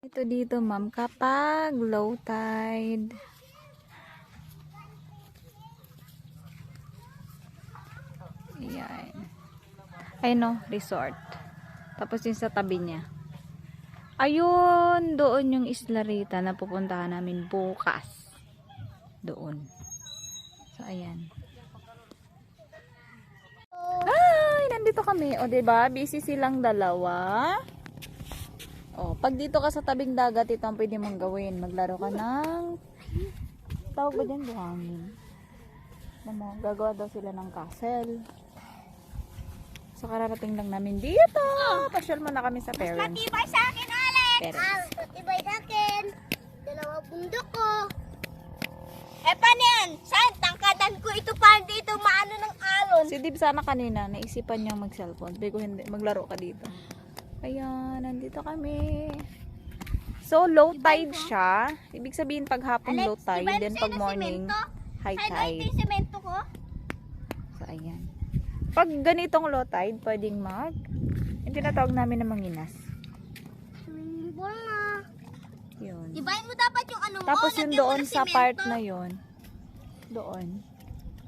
Ito dito ma'am kapag low tide. Ayan. Ay no, resort. Tapos yung sa tabi niya. Ayun, doon yung Isla Rita na pupuntahan namin bukas. Doon. So ayan. Ay, nandito kami. O diba, busy silang dalawa. O, pag dito ka sa tabing dagat, ito ang pwede mong gawin. Maglaro ka ng tawag ba dyan? Buhangin. Gagawa daw sila ng castle. So, kararating lang namin dito. Pasyal muna kami sa parents. Matibay sa akin, Alex! Parents. Matibay sa akin. Dalawang bundok ko. Paano yan? Saan? Tangkadan ko ito pa dito maano ng alon. Si Dib sana kanina, naisipan niyang mag-cellphone. Sabi ko hindi, maglaro ka dito. Ayan, nandito kami. So, low tide siya. Ibig sabihin pag hapon low tide, then pag morning high Ito tide. yung semento ko. So, ayan. Pag ganitong low tide, pwedeng yung tinatawag namin na manginas. Swimming pool na. Yun. Ibahin mo dapat yung ano mo. Tapos yung lagyan mo doon ng sa semento. part na yun, doon,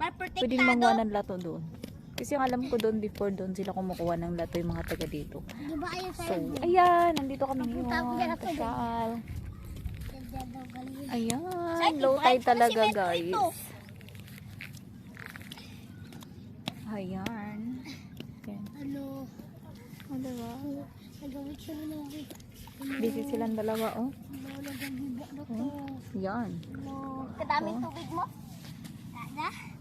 Para pwedeng protektado. manguha ng lato doon. Kasi yung alam ko doon before doon sila kumukuha ng lato yung mga taga dito. Di ba ayun So, sa'yo? ayan, nandito kami Papunta ako dyan ngayon. ako. Pasyal. Saan? Ayan, low tide talaga guys. Ayan. Ayan. Ano? O, diba? Nagawit siya ng Busy silang dalawa, oh. nagagibak na to. Yan. Kadaming tubig mo? Ada?